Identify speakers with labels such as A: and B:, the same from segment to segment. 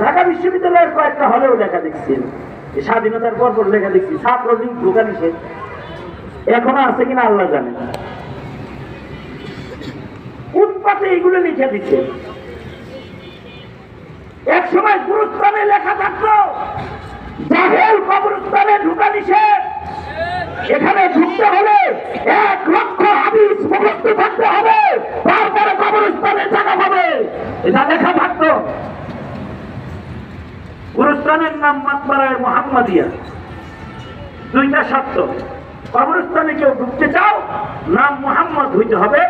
A: ঢাকা বিশ্ববিদ্যালয়ের কয়েকটা হলেও লেখা দেখছি, স্বাধীনতার পর পর লেখা দেখছি ছাত্রলীগ ঢোকা নিষেধ। এখনো আছে কিনা আল্লাহ জানে। উৎপাতে এইগুলো লিখে দিচ্ছে। এক সময় গুরুস্থানে লেখা থাকতো জাহেল কবরস্থানে ঢোকা নিষেধ, এখানে ঢুকতে হলে 1 লক্ষ হাদিস মুখস্থ থাকতে হবে, তারপরে কবরস্থানে জায়গা পাবে, এটা লেখা থাকতো। গুরুস্থানের নাম মাতবারায় মুহাম্মাদিয়া, 2টা শর্ত। কবরস্থানে কেউ ঢুকতে চাও নাম মুহাম্মদ হইতে হবে,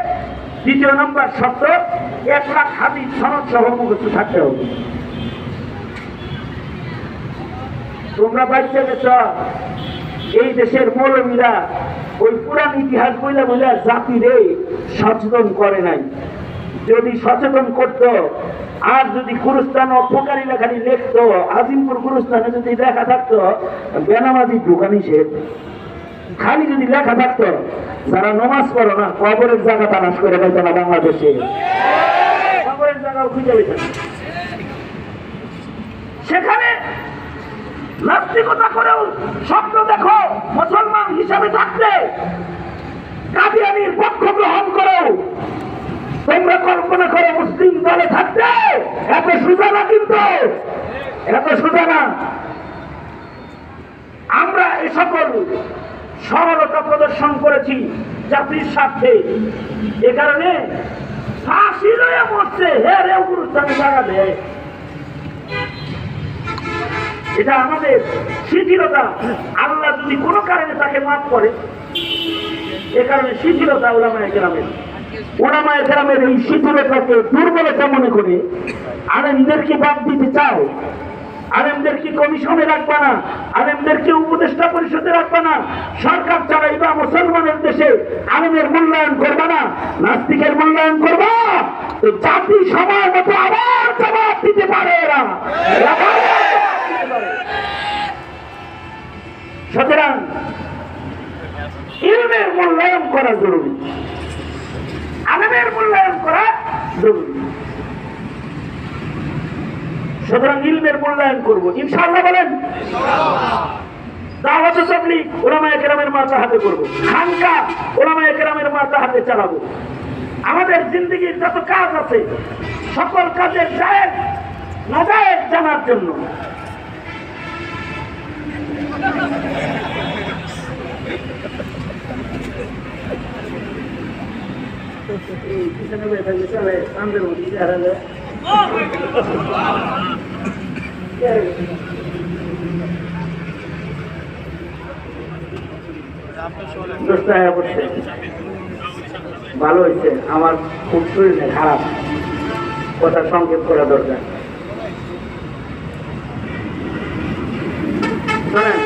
A: 2 নম্বর শর্ত 1 লাখ হাদিস সনদ সহ মুখস্থ থাকতে হবে। তোমরা বাইরে গেছ, এই দেশের মৌলবীরা ওই পুরান ইতিহাস বইলা বইলা জাতিরে সচেতন করে নাই। যদি সচেতন করত, আর যদি গুরুস্থান অপকারী লেখানি লিখতো, আজিমপুর গুরুস্থানে যদি লেখা থাকতো বেনামাজি ঢোকা নিষেধ, খালি যদি লেখা থাকতো যারা নমাজ পড়ো না কবরের জায়গা তালাশ করে পাইতো না বাংলাদেশে, কবরের জায়গাও খুঁজে পেত। সেখানে নাস্তিকতা করেও স্বপ্ন দেখো মুসলমান হিসাবে থাকতে, কাদিয়ানীর পক্ষ গ্রহণ করো, তোমরা কল্পনা করো মুসলিম দলে থাকতে। এত সোজা না, কিন্তু এত সোজা না। আমরা এ সকল সরলতা প্রদর্শন করেছি জাতির স্বার্থে। এ কারণে ফাঁসি লয়ে মরছে, হেরেও গুরুস্থানে জায়গা দেয়। এটা আমাদের শিথিলতা। আল্লাহ যদি কোনো কারণে তাকে মাফ করে, এ কারণে শিথিলতা উলামায়ে কেরামের। উলামায়ে কেরামের এই শিথিলতাকে দুর্বলতা মনে করে আলেমদেরকে বাদ দিতে চাও, আলেমদেরকে কমিশনে রাখবা না, আলেমদেরকে উপদেষ্টা পরিষদে রাখবা না, সরকার চালাইবা মুসলমানের দেশে, আলেমের মূল্যায়ন করবা না, নাস্তিকের মূল্যায়ন করবা, তো জাতি সময় মতো আবার জবাব দিতে পারে এরা। সুতরাং ইলমের মূল্যায়ন করা জরুরি, আলেমের মূল্যায়ন করা জরুরি। সুতরাং ইলমের মূল্যায়ন করবো ইনশাআল্লাহ। বলেন দাওয়াত তাবলীগ উলামায়ে কেরামের মাথা হাতে করবো, খানকা উলামায়ে কেরামের মাথা হাতে চালাবো। আমাদের জিন্দেগির যত কাজ আছে সকল কাজের জায়েজ নাজায়েজ জানার জন্য ভালো হয়েছে। আমার খুব শরীরে খারাপ, কথা সংক্ষেপ করা দরকার। শোনেন,